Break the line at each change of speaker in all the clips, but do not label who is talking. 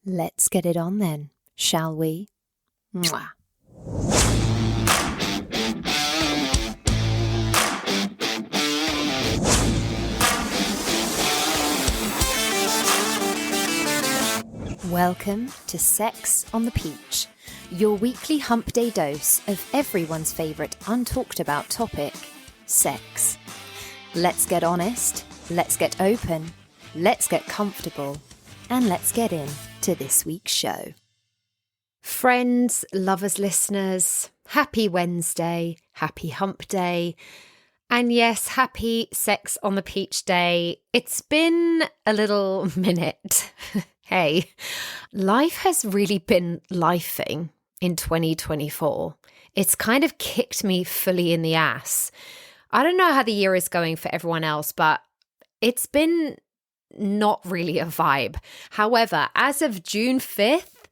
Let's get it on then, shall we? Mwah. Welcome to Sex on the Peach, your weekly hump day dose of everyone's favourite untalked about topic, sex. Let's get honest, let's get open, let's get comfortable, and let's get into this week's show. Friends, lovers, listeners, happy Wednesday, happy hump day, and yes, happy Sex on the Peach day. It's been a little minute. Hey, life has really been lifing in 2024. It's kind of kicked me fully in the ass. I don't know how the year is going for everyone else, but it's been not really a vibe. However, as of June 5th,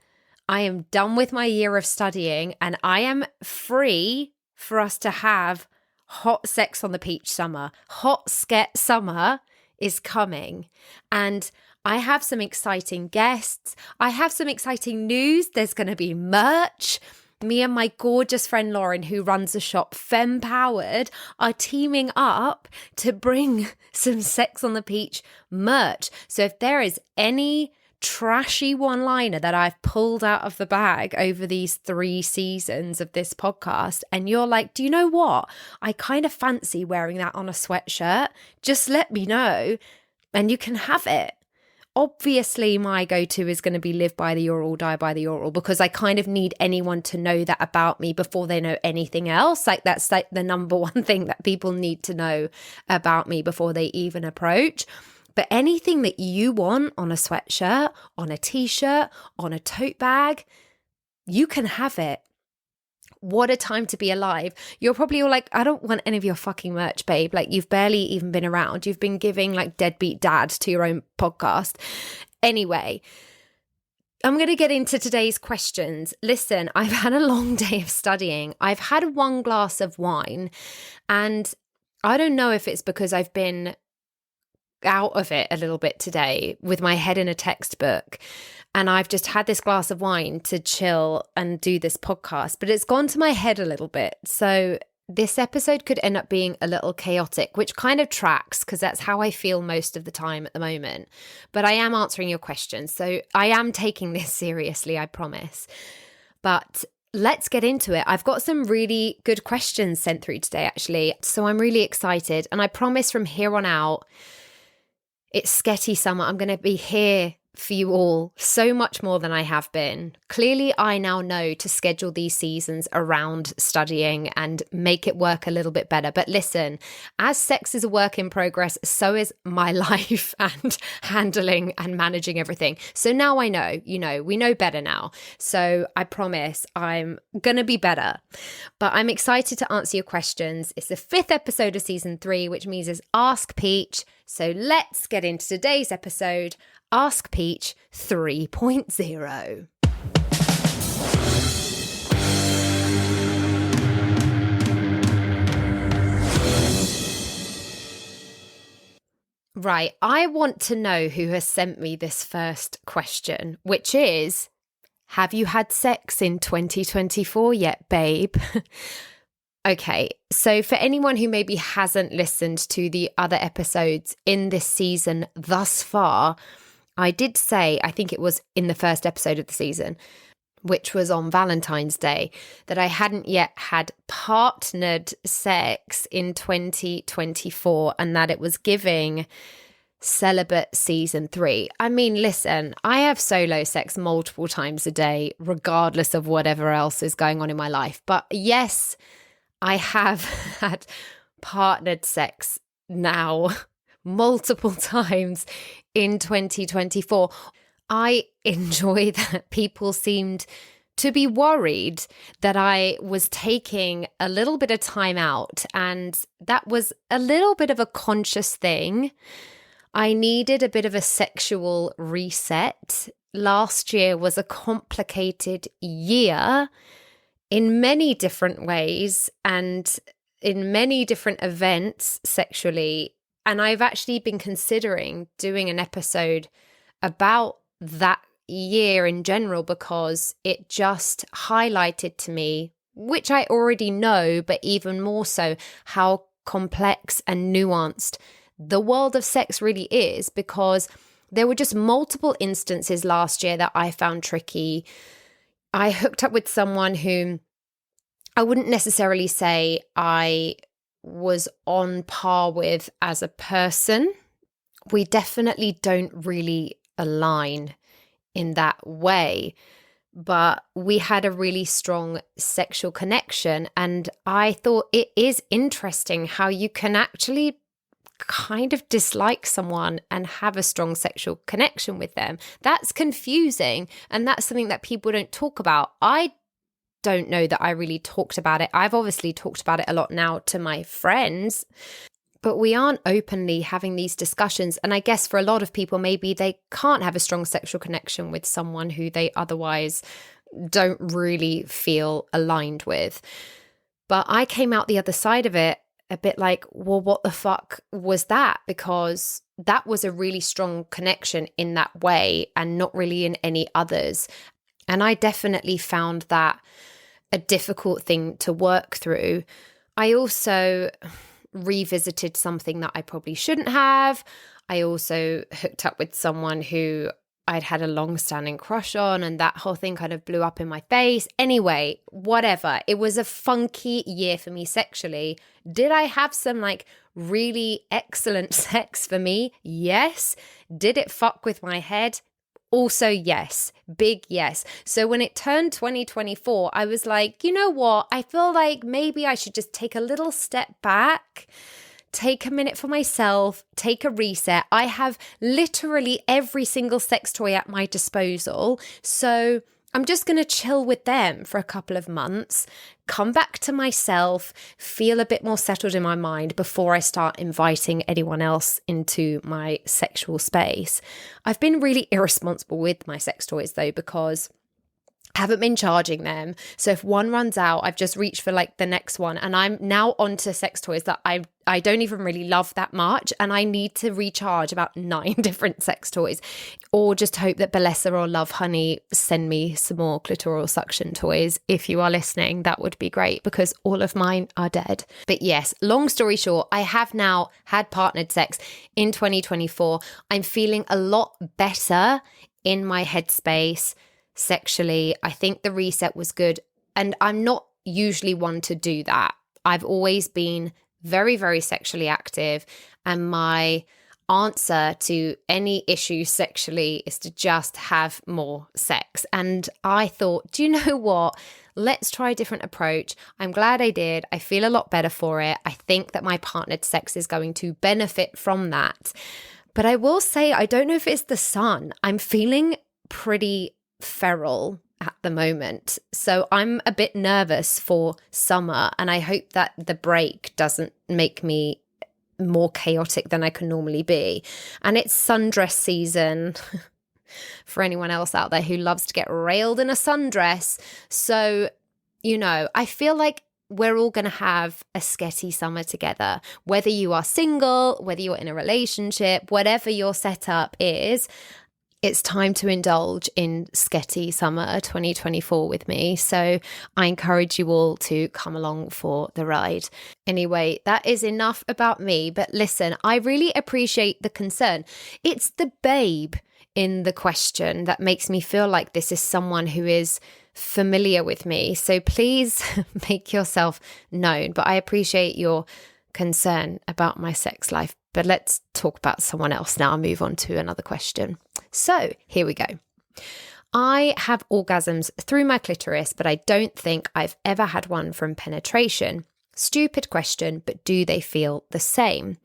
I am done with my year of studying and I am free for us to have hot Sex on the Peach summer. Hot Sketty Summer is coming and I have some exciting guests. I have some exciting news. There's going to be merch. Me and my gorgeous friend Lauren, who runs a shop, Femme Powered, are teaming up to bring some Sex on the Peach merch. So if there is any trashy one-liner that I've pulled out of the bag over these 3 seasons of this podcast, and you're like, do you know what? I kind of fancy wearing that on a sweatshirt. Just let me know and you can have it. Obviously, my go-to is going to be live by the oral, die by the oral, because I kind of need anyone to know that about me before they know anything else. Like that's like the number one thing that people need to know about me before they even approach. But anything that you want on a sweatshirt, on a t-shirt, on a tote bag, you can have it. What a time to be alive. You're probably all like, I don't want any of your fucking merch, babe. Like you've barely even been around. You've been giving like deadbeat dad to your own podcast. Anyway, I'm going to get into today's questions. Listen, I've had a long day of studying. I've had 1 glass of wine and I don't know if it's because I've been out of it a little bit today with my head in a textbook. And I've just had this glass of wine to chill and do this podcast, but it's gone to my head a little bit. So this episode could end up being a little chaotic, which kind of tracks because that's how I feel most of the time at the moment. But I am answering your questions. So I am taking this seriously, I promise. But let's get into it. I've got some really good questions sent through today, actually. So I'm really excited. And I promise from here on out, it's Sketty Summer. I'm going to be here for you all so much more than I have been. Clearly, I now know to schedule these seasons around studying and make it work a little bit better. But listen, as sex is a work in progress, so is my life and handling and managing everything. So now I know, we know better now. So I promise I'm going to be better. But I'm excited to answer your questions. It's the 5th episode of season 3, which means it's Ask Peach. So let's get into today's episode, Ask Peach 3.0. Right, I want to know who has sent me this first question, which is, have you had sex in 2024 yet, babe? Okay, so for anyone who maybe hasn't listened to the other episodes in this season thus far, I did say, I think it was in the first episode of the season, which was on Valentine's Day, that I hadn't yet had partnered sex in 2024 and that it was giving celibate season 3. I mean, listen, I have solo sex multiple times a day, regardless of whatever else is going on in my life. But yes, I have had partnered sex now multiple times in 2024. I enjoy that people seemed to be worried that I was taking a little bit of time out, and that was a little bit of a conscious thing. I needed a bit of a sexual reset. Last year was a complicated year in many different ways and in many different events sexually. And I've actually been considering doing an episode about that year in general because it just highlighted to me, which I already know, but even more so, how complex and nuanced the world of sex really is, because there were just multiple instances last year that I found tricky. I hooked up with someone whom I wouldn't necessarily say I was on par with as a person. We definitely don't really align in that way, but we had a really strong sexual connection. And I thought it is interesting how you can actually kind of dislike someone and have a strong sexual connection with them. That's confusing, and that's something that people don't talk about. I don't know that I really talked about it. I've obviously talked about it a lot now to my friends, but we aren't openly having these discussions. And I guess for a lot of people, maybe they can't have a strong sexual connection with someone who they otherwise don't really feel aligned with. But I came out the other side of it a bit like, well, what the fuck was that? Because that was a really strong connection in that way and not really in any others. And I definitely found that a difficult thing to work through. I also revisited something that I probably shouldn't have. I also hooked up with someone who I'd had a long-standing crush on, and that whole thing kind of blew up in my face. Anyway, whatever. It was a funky year for me sexually. Did I have some like really excellent sex for me? Yes. Did it fuck with my head? Also, yes. Big yes. So when it turned 2024, I was like, you know what? I feel like maybe I should just take a little step back, take a minute for myself, take a reset. I have literally every single sex toy at my disposal. So I'm just going to chill with them for a couple of months, come back to myself, feel a bit more settled in my mind before I start inviting anyone else into my sexual space. I've been really irresponsible with my sex toys though, because I haven't been charging them. So if one runs out, I've just reached for like the next one. And I'm now onto sex toys that I don't even really love that much. And I need to recharge about 9 different sex toys. Or just hope that Bellessa or Love Honey send me some more clitoral suction toys. If you are listening, that would be great because all of mine are dead. But yes, long story short, I have now had partnered sex in 2024. I'm feeling a lot better in my headspace sexually. I think the reset was good. And I'm not usually one to do that. I've always been very, very sexually active. And my answer to any issue sexually is to just have more sex. And I thought, do you know what? Let's try a different approach. I'm glad I did. I feel a lot better for it. I think that my partnered sex is going to benefit from that. But I will say, I don't know if it's the sun. I'm feeling pretty feral at the moment. So I'm a bit nervous for summer, and I hope that the break doesn't make me more chaotic than I can normally be. And it's sundress season for anyone else out there who loves to get railed in a sundress. So, you know, I feel like we're all going to have a sketty summer together, whether you are single, whether you're in a relationship, whatever your setup is. It's time to indulge in Sketty Summer 2024 with me. So I encourage you all to come along for the ride. Anyway, that is enough about me. But listen, I really appreciate the concern. It's the babe in the question that makes me feel like this is someone who is familiar with me. So please make yourself known. But I appreciate your concern about my sex life. But let's talk about someone else now. I'll move on to another question. So here we go. I have orgasms through my clitoris, but I don't think I've ever had one from penetration. Stupid question, but do they feel the same?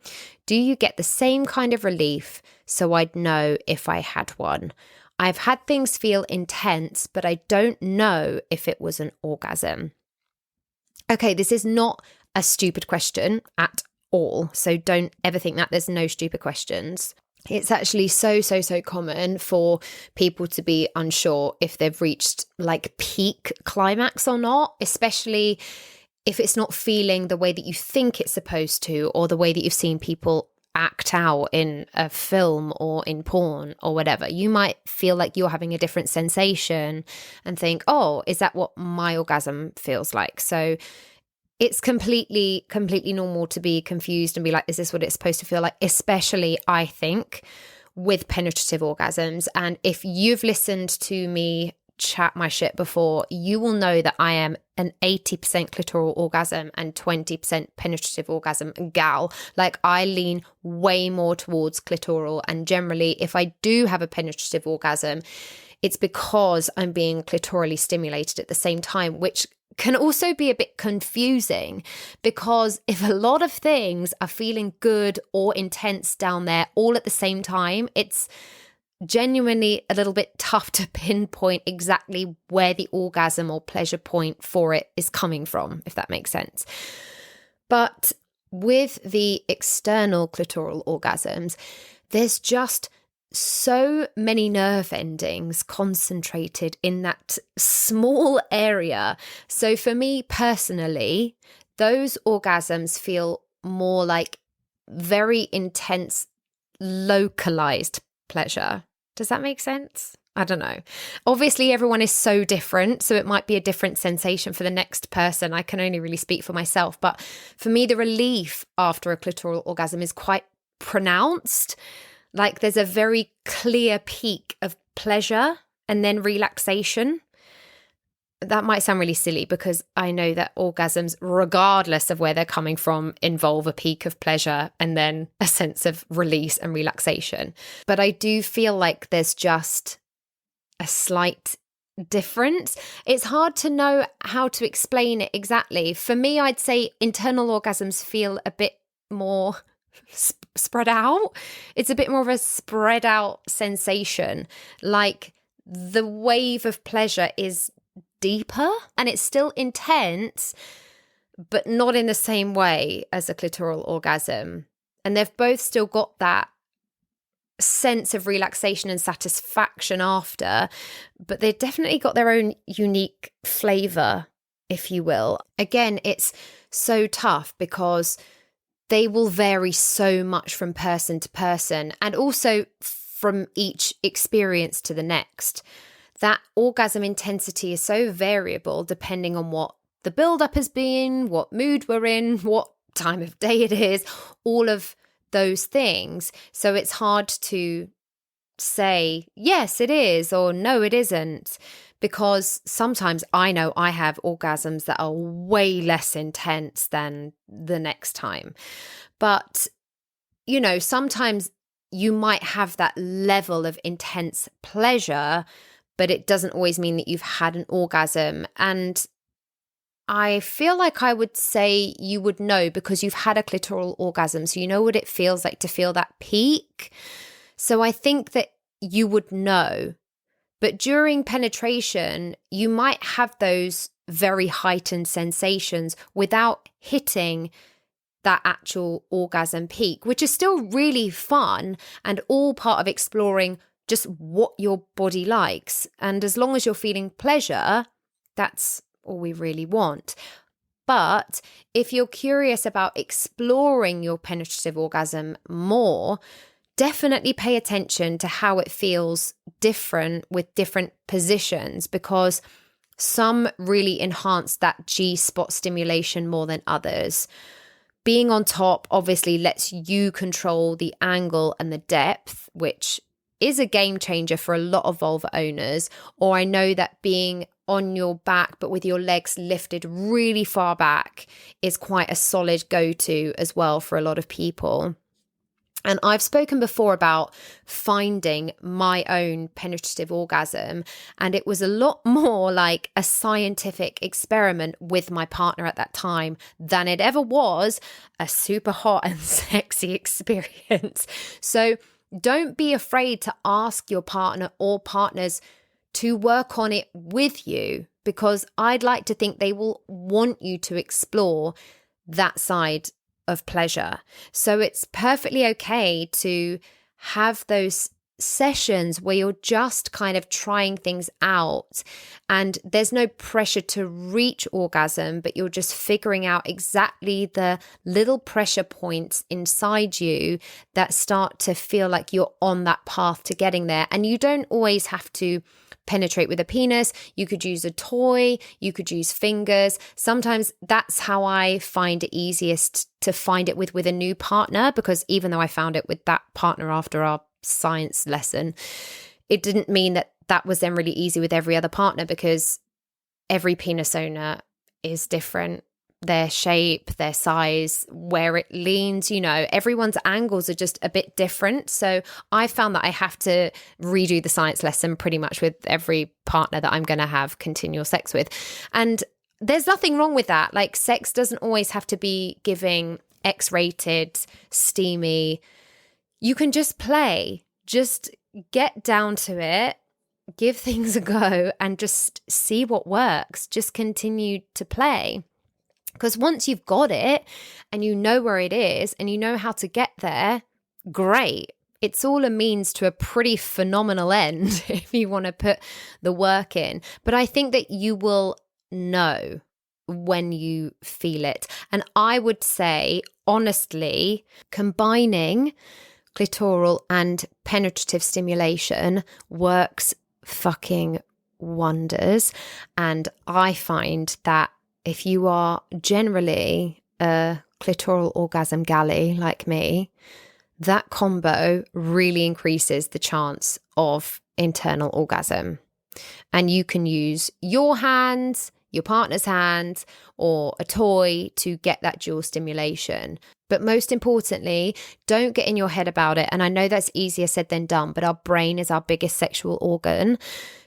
Do you get the same kind of relief so I'd know if I had one? I've had things feel intense, but I don't know if it was an orgasm. Okay, this is not a stupid question at all. So don't ever think that there's no stupid questions. It's actually so common for people to be unsure if they've reached like peak climax or not, especially if it's not feeling the way that you think it's supposed to or the way that you've seen people act out in a film or in porn or whatever. You might feel like you're having a different sensation and think, oh, is that what my orgasm feels like? So it's completely normal to be confused and be like, is this what it's supposed to feel like? Especially, I think, with penetrative orgasms. And if you've listened to me chat my shit before, you will know that I am an 80% clitoral orgasm and 20% penetrative orgasm gal. Like, I lean way more towards clitoral, and generally if I do have a penetrative orgasm, it's because I'm being clitorally stimulated at the same time, which can also be a bit confusing, because if a lot of things are feeling good or intense down there all at the same time, it's genuinely a little bit tough to pinpoint exactly where the orgasm or pleasure point for it is coming from, if that makes sense. But with the external clitoral orgasms, there's just so many nerve endings concentrated in that small area. So for me personally, those orgasms feel more like very intense, localized pleasure. Does that make sense? I don't know. Obviously, everyone is so different, so it might be a different sensation for the next person. I can only really speak for myself. But for me, the relief after a clitoral orgasm is quite pronounced. Like, there's a very clear peak of pleasure and then relaxation. That might sound really silly, because I know that orgasms, regardless of where they're coming from, involve a peak of pleasure and then a sense of release and relaxation. But I do feel like there's just a slight difference. It's hard to know how to explain it exactly. For me, I'd say internal orgasms feel a bit more spread out. It's a bit more of a spread out sensation. Like, the wave of pleasure is deeper and it's still intense, but not in the same way as a clitoral orgasm. And they've both still got that sense of relaxation and satisfaction after, but they've definitely got their own unique flavor, if you will. Again, it's so tough because they will vary so much from person to person, and also from each experience to the next. That orgasm intensity is so variable depending on what the build-up has been, what mood we're in, what time of day it is, all of those things. So it's hard to say, yes, it is, or no, it isn't, because sometimes I know I have orgasms that are way less intense than the next time. But, you know, sometimes you might have that level of intense pleasure, but it doesn't always mean that you've had an orgasm. And I feel like I would say you would know because you've had a clitoral orgasm. So you know what it feels like to feel that peak. So I think that you would know. But during penetration, you might have those very heightened sensations without hitting that actual orgasm peak, which is still really fun and all part of exploring just what your body likes. And as long as you're feeling pleasure, that's all we really want. But if you're curious about exploring your penetrative orgasm more, definitely pay attention to how it feels different with different positions, because some really enhance that G-spot stimulation more than others. Being on top obviously lets you control the angle and the depth, which is a game changer for a lot of vulva owners. Or I know that being on your back but with your legs lifted really far back is quite a solid go-to as well for a lot of people. And I've spoken before about finding my own penetrative orgasm, and it was a lot more like a scientific experiment with my partner at that time than it ever was a super hot and sexy experience. So don't be afraid to ask your partner or partners to work on it with you, because I'd like to think they will want you to explore that side of pleasure. So it's perfectly okay to have those
sessions where you're just kind of trying things out and there's no pressure to reach orgasm, but you're just figuring out exactly the little pressure points inside you that start to feel like you're on that path to getting there. And you don't always have to penetrate with a penis. You could use a toy, you could use fingers. Sometimes that's how I find it easiest to find it with a new partner, because even though I found it with that partner after our science lesson, it didn't mean that that was then really easy with every other partner, because every penis owner is different. Their shape, their size, where it leans, everyone's angles are just a bit different. So I found that I have to redo the science lesson pretty much with every partner that I'm going to have continual sex with. And there's nothing wrong with that. Like, sex doesn't always have to be giving X-rated, steamy. You can just play, just get down to it, give things a go and just see what works. Just continue to play. Because once you've got it and you know where it is and you know how to get there, great. It's all a means to a pretty phenomenal end if you want to put the work in. But I think that you will know when you feel it. And I would say, honestly, combining clitoral and penetrative stimulation works fucking wonders. And I find that if you are generally a clitoral orgasm galley like me, that combo really increases the chance of internal orgasm. And you can use your hands, your partner's hands, or a toy to get that dual stimulation. But most importantly, don't get in your head about it. And I know that's easier said than done, but our brain is our biggest sexual organ.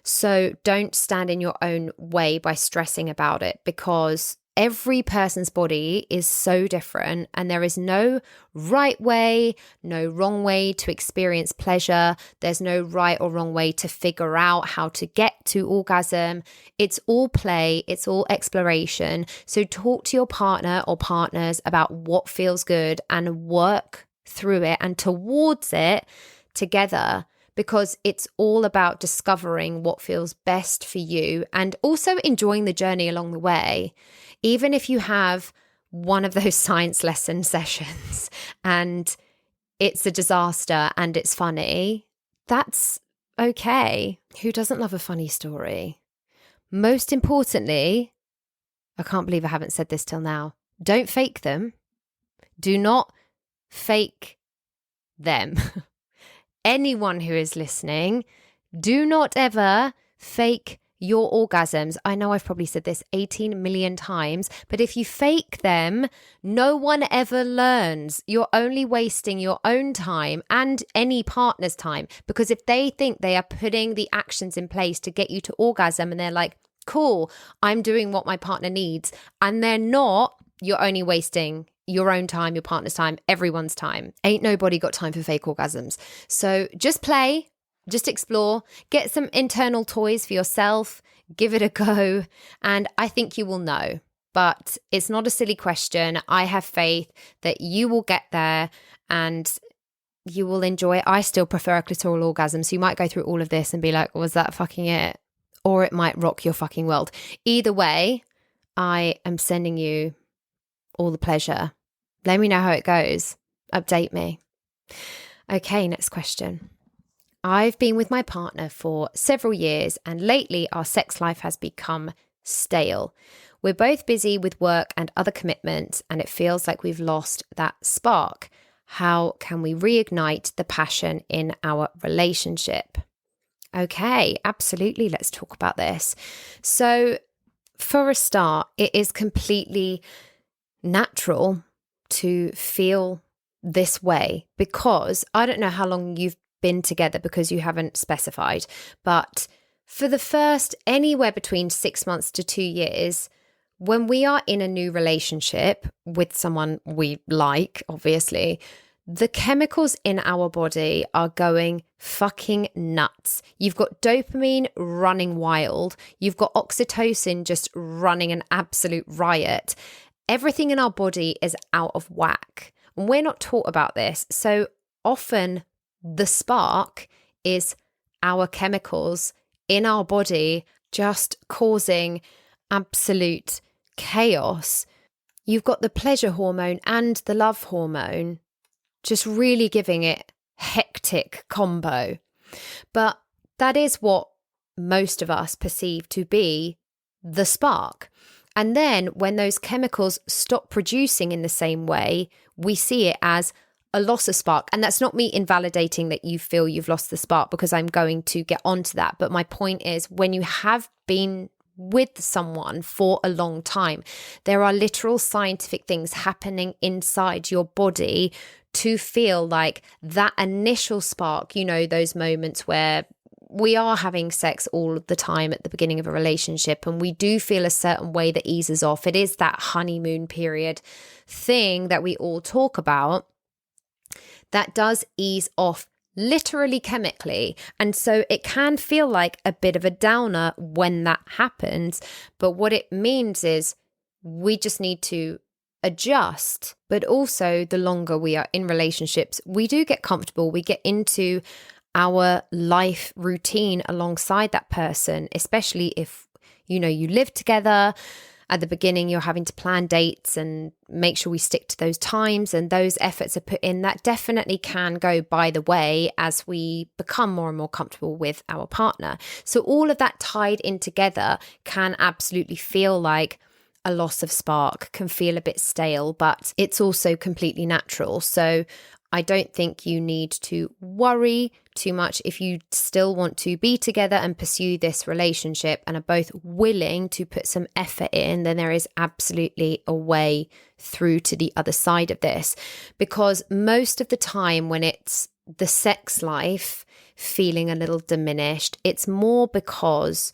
So don't stand in your own way by stressing about it, because every person's body is so different and there is no right way, no wrong way to experience pleasure. There's no right or wrong way to figure out how to get to orgasm. It's all play, it's all exploration. So talk to your partner or partners about what feels good and work through it and towards it together, because it's all about discovering what feels best for you and also enjoying the journey along the way. Even if you have one of those science lesson sessions and it's a disaster and it's funny, that's okay. Who doesn't love a funny story? Most importantly, I can't believe I haven't said this till now, don't fake them. Do not fake them. Anyone who is listening, do not ever fake your orgasms. I know I've probably said this 18 million times, but if you fake them, no one ever learns. You're only wasting your own time and any partner's time, because if they think they are putting the actions in place to get you to orgasm and they're like, cool, I'm doing what my partner needs, and they're not, you're only wasting your own time, your partner's time, everyone's time. Ain't nobody got time for fake orgasms. So just play, just explore, get some internal toys for yourself, give it a go, and I think you will know. But it's not a silly question. I have faith that you will get there and you will enjoy it. I still prefer a clitoral orgasm, so you might go through all of this and be like, was that fucking it? Or it might rock your fucking world. Either way, I am sending you all the pleasure. Let me know how it goes. Update me. Okay, next question. I've been with my partner for several years and lately our sex life has become stale. We're both busy with work and other commitments and it feels like we've lost that spark. How can we reignite the passion in our relationship? Okay, absolutely. Let's talk about this. So for a start, it is completely natural to feel this way, because I don't know how long you've been together because you haven't specified, but for the first anywhere between 6 months to 2 years, when we are in a new relationship with someone we like, obviously, the chemicals in our body are going fucking nuts. You've got dopamine running wild. You've got oxytocin just running an absolute riot. Everything in our body is out of whack. And we're not taught about this. So often the spark is our chemicals in our body just causing absolute chaos. You've got the pleasure hormone and the love hormone just really giving it hectic combo. But that is what most of us perceive to be the spark. And then when those chemicals stop producing in the same way, we see it as a loss of spark. And that's not me invalidating that you feel you've lost the spark, because I'm going to get onto that. But my point is, when you have been with someone for a long time, there are literal scientific things happening inside your body to feel like that initial spark, you know, those moments where we are having sex all the time at the beginning of a relationship and we do feel a certain way that eases off. It is that honeymoon period thing that we all talk about that does ease off literally chemically. And so it can feel like a bit of a downer when that happens. But what it means is we just need to adjust. But also, the longer we are in relationships, we do get comfortable. We get into our life routine alongside that person, especially if, you know, you live together. At the beginning, you're having to plan dates and make sure we stick to those times, and those efforts are put in. That definitely can go by the way as we become more and more comfortable with our partner. So all of that tied in together can absolutely feel like a loss of spark, can feel a bit stale, but it's also completely natural. So I don't think you need to worry too much. If you still want to be together and pursue this relationship and are both willing to put some effort in, then there is absolutely a way through to the other side of this. Because most of the time when it's the sex life feeling a little diminished, it's more because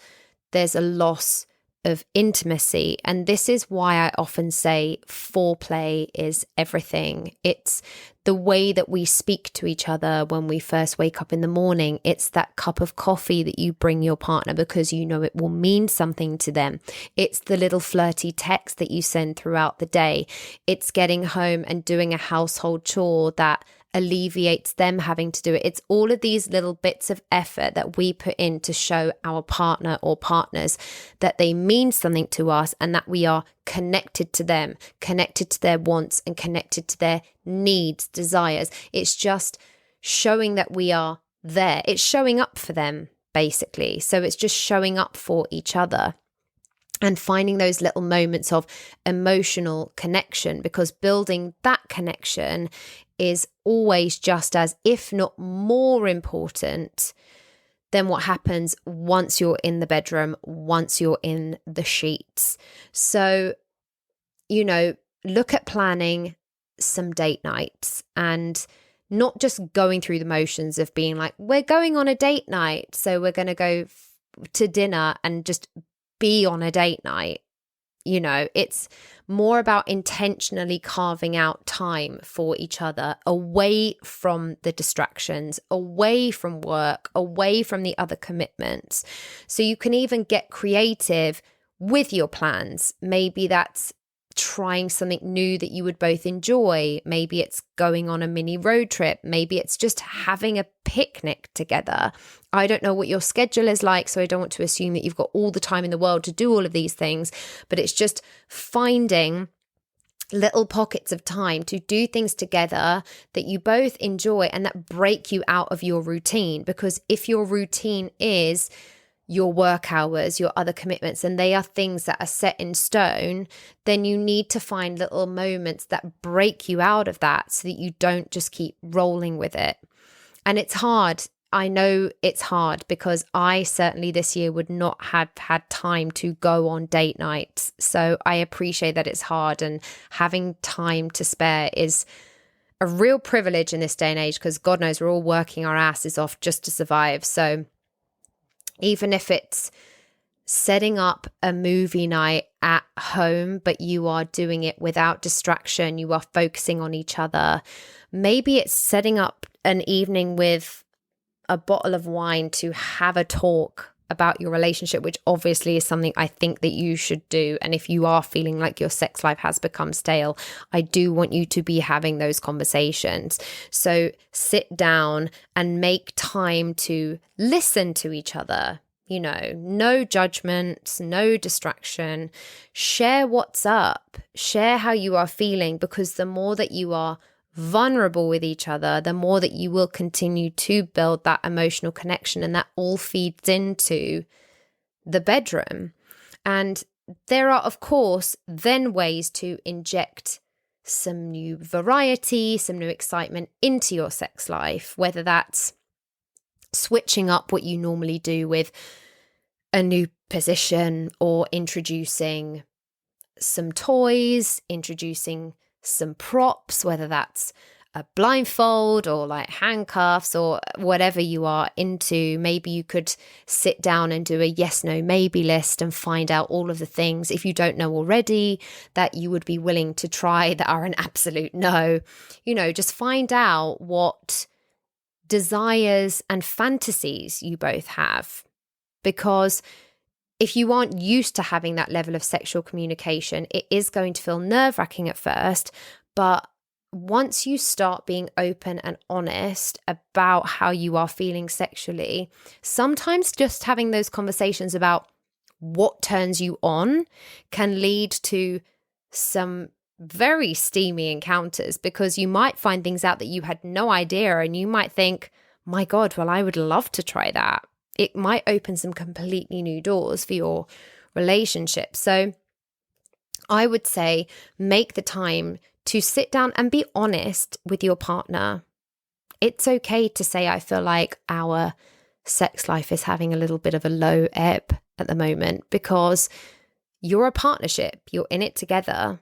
there's a loss of intimacy. And this is why I often say foreplay is everything. It's the way that we speak to each other when we first wake up in the morning. It's that cup of coffee that you bring your partner because you know it will mean something to them. It's the little flirty text that you send throughout the day. It's getting home and doing a household chore that alleviates them having to do it. It's all of these little bits of effort that we put in to show our partner or partners that they mean something to us and that we are connected to them, connected to their wants and connected to their needs, desires. It's just showing that we are there. It's showing up for them, basically. So it's just showing up for each other and finding those little moments of emotional connection, because building that connection is always just as, if not more important than what happens once you're in the bedroom, once you're in the sheets. So, you know, look at planning some date nights and not just going through the motions of being like, we're going on a date night, so we're going to go to dinner and just be on a date night. You know, it's more about intentionally carving out time for each other, away from the distractions, away from work, away from the other commitments. So you can even get creative with your plans. Maybe that's trying something new that you would both enjoy. Maybe it's going on a mini road trip. Maybe it's just having a picnic together. I don't know what your schedule is like, so I don't want to assume that you've got all the time in the world to do all of these things, but it's just finding little pockets of time to do things together that you both enjoy and that break you out of your routine. Because if your routine is your work hours, your other commitments, and they are things that are set in stone, then you need to find little moments that break you out of that so that you don't just keep rolling with it. And it's hard. I know it's hard, because I certainly this year would not have had time to go on date nights. So I appreciate that it's hard, and having time to spare is a real privilege in this day and age, because God knows we're all working our asses off just to survive. So even if it's setting up a movie night at home, but you are doing it without distraction, you are focusing on each other. Maybe it's setting up an evening with a bottle of wine to have a talk about your relationship, which obviously is something I think that you should do. And if you are feeling like your sex life has become stale, I do want you to be having those conversations. So sit down and make time to listen to each other. You know, no judgments, no distraction. Share what's up. Share how you are feeling, because the more that you are vulnerable with each other, the more that you will continue to build that emotional connection, and that all feeds into the bedroom. And there are, of course, then ways to inject some new variety, some new excitement into your sex life, whether that's switching up what you normally do with a new position, or introducing some toys, introducing some props, whether that's a blindfold or like handcuffs or whatever you are into. Maybe you could sit down and do a yes, no, maybe list and find out all of the things, if you don't know already, that you would be willing to try that are an absolute no. You know, just find out what desires and fantasies you both have. Because if you aren't used to having that level of sexual communication, it is going to feel nerve-wracking at first. But once you start being open and honest about how you are feeling sexually, sometimes just having those conversations about what turns you on can lead to some very steamy encounters, because you might find things out that you had no idea, and you might think, my God, well, I would love to try that. It might open some completely new doors for your relationship. So I would say make the time to sit down and be honest with your partner. It's okay to say, I feel like our sex life is having a little bit of a low ebb at the moment, because you're a partnership, you're in it together.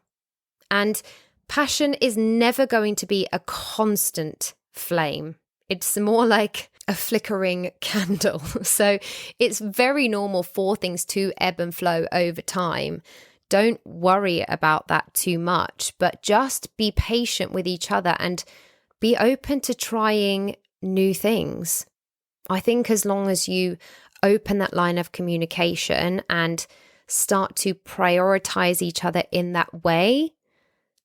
And passion is never going to be a constant flame. It's more like a flickering candle. So it's very normal for things to ebb and flow over time. Don't worry about that too much, but just be patient with each other and be open to trying new things. I think as long as you open that line of communication and start to prioritize each other in that way,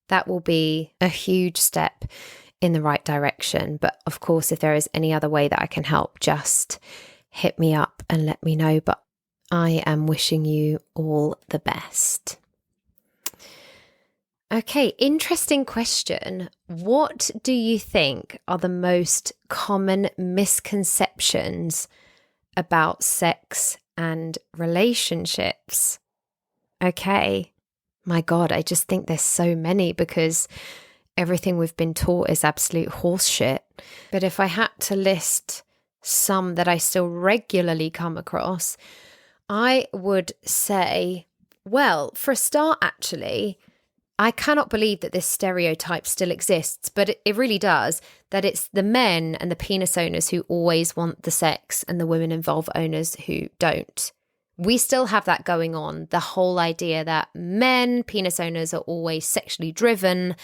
that will be a huge step in the right direction. But of course, if there is any other way that I can help, just hit me up and let me know. But I am wishing you all the best. Okay, interesting question. What do you think are the most common misconceptions about sex and relationships? Okay, my God, I just think there's so many, because everything we've been taught is absolute horseshit. But if I had to list some that I still regularly come across, I would say, well, for a start, actually, I cannot believe that this stereotype still exists, but it really does, that it's the men and the penis owners who always want the sex and the women involved owners who don't. We still have that going on, the whole idea that men, penis owners, are always sexually driven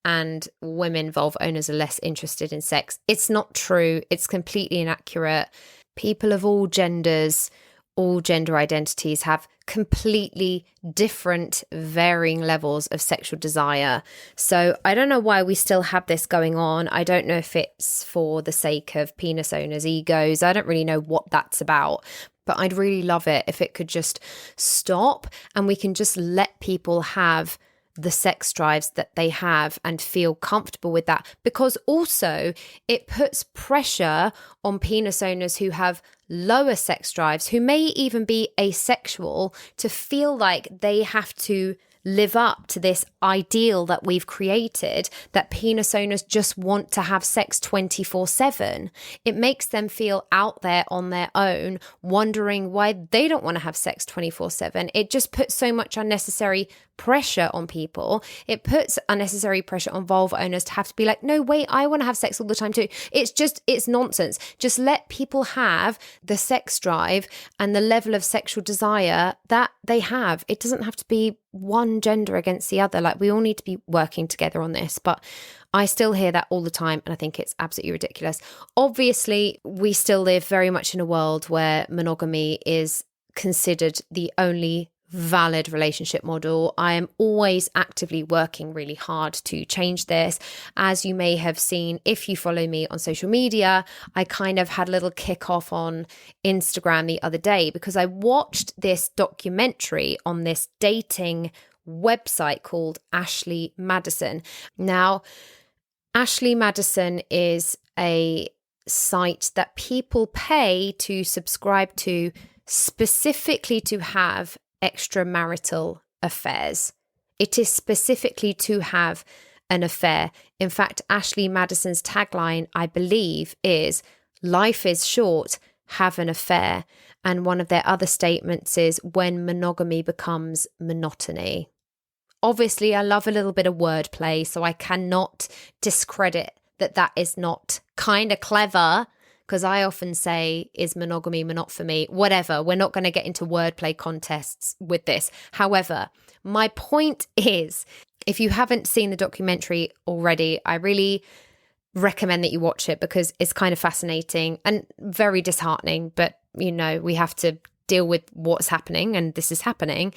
and women vulva owners are less interested in sex. It's not true. It's completely inaccurate. People of all genders, all gender identities have completely different, varying levels of sexual desire. So I don't know why we still have this going on. I don't know if it's for the sake of penis owners' egos. I don't really know what that's about. But I'd really love it if it could just stop and we can just let people have the sex drives that they have and feel comfortable with that. Because also it puts pressure on penis owners who have lower sex drives, who may even be asexual, to feel like they have to live up to this ideal that we've created, that penis owners just want to have sex 24/7. It makes them feel out there on their own, wondering why they don't want to have sex 24/7. It just puts so much unnecessary pressure on people. It puts unnecessary pressure on vulva owners to have to be like, no, wait, I want to have sex all the time too. It's nonsense. Just let people have the sex drive and the level of sexual desire that they have. It doesn't have to be one gender against the other. Like, we all need to be working together on this. But I still hear that all the time, and I think it's absolutely ridiculous. Obviously, we still live very much in a world where monogamy is considered the only valid relationship model. I am always actively working really hard to change this. As you may have seen, if you follow me on social media, I kind of had a little kick off on Instagram the other day because I watched this documentary on this dating website called Ashley Madison. Now, Ashley Madison is a site that people pay to subscribe to specifically to have extramarital affairs. It is specifically to have an affair. In fact, Ashley Madison's tagline, I believe, is "Life is short, have an affair." And one of their other statements is "when monogamy becomes monotony." Obviously, I love a little bit of wordplay, so I cannot discredit that is not kind of clever. Because I often say, is monogamy monophomy? Whatever. We're not going to get into wordplay contests with this. However, my point is, if you haven't seen the documentary already, I really recommend that you watch it because it's kind of fascinating and very disheartening. But, you know, we have to deal with what's happening, and this is happening.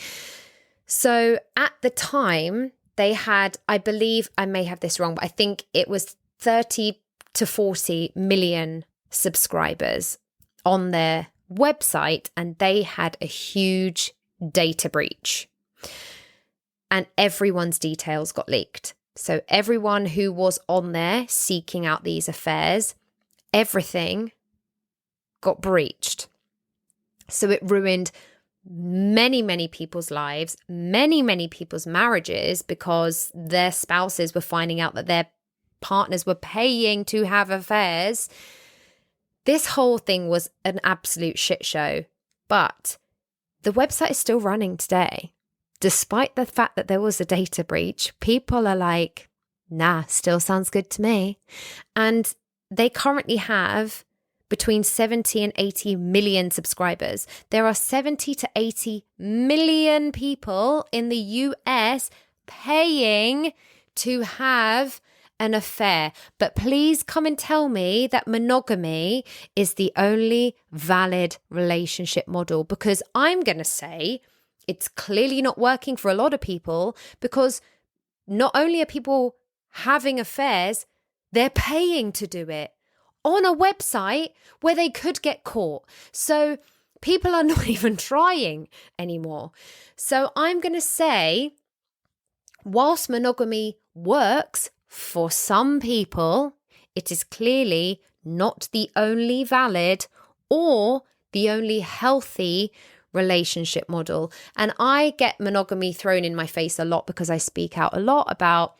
So at the time, they had, I believe, I may have this wrong, but I think it was 30 to 40 million subscribers on their website, and they had a huge data breach and everyone's details got leaked. So everyone who was on there seeking out these affairs, everything got breached. So it ruined many, many people's lives, many, many people's marriages because their spouses were finding out that their partners were paying to have affairs. This whole thing was an absolute shit show, but the website is still running today. Despite the fact that there was a data breach, people are like, nah, still sounds good to me. And they currently have between 70 and 80 million subscribers. There are 70 to 80 million people in the US paying to have an affair. But please come and tell me that monogamy is the only valid relationship model, because I'm going to say it's clearly not working for a lot of people, because not only are people having affairs, they're paying to do it on a website where they could get caught. So people are not even trying anymore. So I'm going to say, whilst monogamy works for some people, it is clearly not the only valid or the only healthy relationship model. And I get monogamy thrown in my face a lot because I speak out a lot about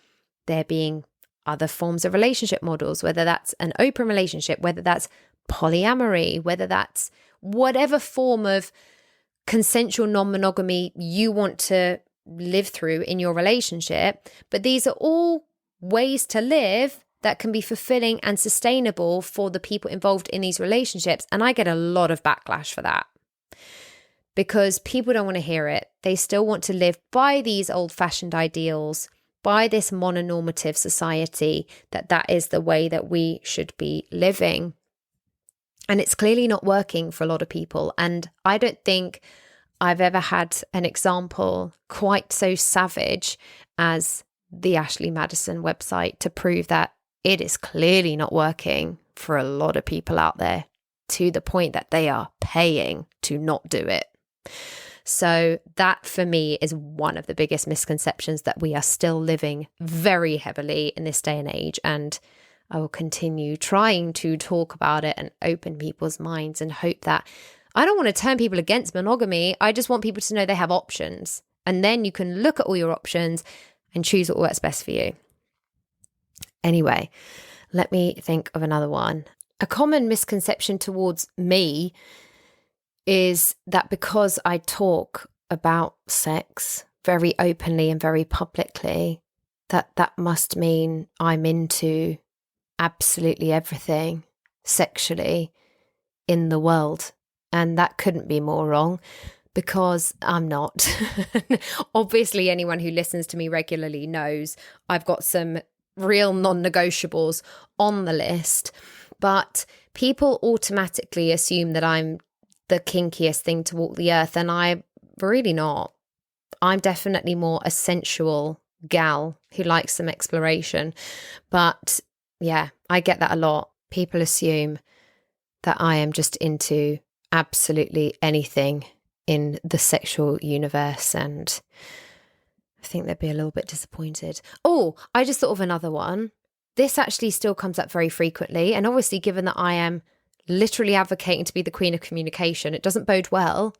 there being other forms of relationship models, whether that's an open relationship, whether that's polyamory, whether that's whatever form of consensual non-monogamy you want to live through in your relationship. But these are all ways to live that can be fulfilling and sustainable for the people involved in these relationships. And I get a lot of backlash for that because people don't want to hear it. They still want to live by these old-fashioned ideals, by this mononormative society, that is the way that we should be living. And it's clearly not working for a lot of people. And I don't think I've ever had an example quite so savage as the Ashley Madison website to prove that it is clearly not working for a lot of people out there, to the point that they are paying to not do it. So that for me is one of the biggest misconceptions that we are still living very heavily in this day and age. And I will continue trying to talk about it and open people's minds and hope that I don't want to turn people against monogamy. I just want people to know they have options. And then you can look at all your options and choose what works best for you. Anyway, let me think of another one. A common misconception towards me is that because I talk about sex, very openly and very publicly, that must mean I'm into absolutely everything sexually in the world. And that couldn't be more wrong, because I'm not. Obviously, anyone who listens to me regularly knows I've got some real non-negotiables on the list, but people automatically assume that I'm the kinkiest thing to walk the earth, and I'm really not. I'm definitely more a sensual gal who likes some exploration. But yeah, I get that a lot. People assume that I am just into absolutely anything in the sexual universe, and I think they'd be a little bit disappointed. Oh, I just thought of another one. This actually still comes up very frequently, and obviously given that I am literally advocating to be the queen of communication, it doesn't bode well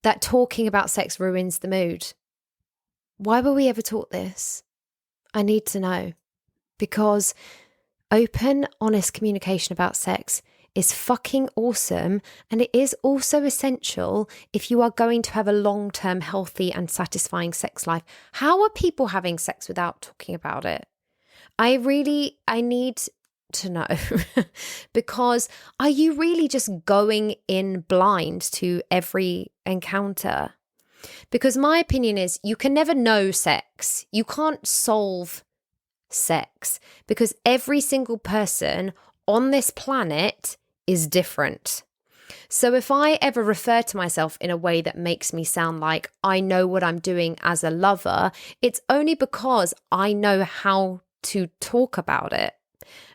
that talking about sex ruins the mood. Why were we ever taught this? I need to know, because open, honest communication about sex is fucking awesome, and it is also essential if you are going to have a long-term healthy and satisfying sex life. How are people having sex without talking about it? I need to know. Because are you really just going in blind to every encounter? Because my opinion is you can never know sex. You can't solve sex, because every single person on this planet is different. So if I ever refer to myself in a way that makes me sound like I know what I'm doing as a lover, it's only because I know how to talk about it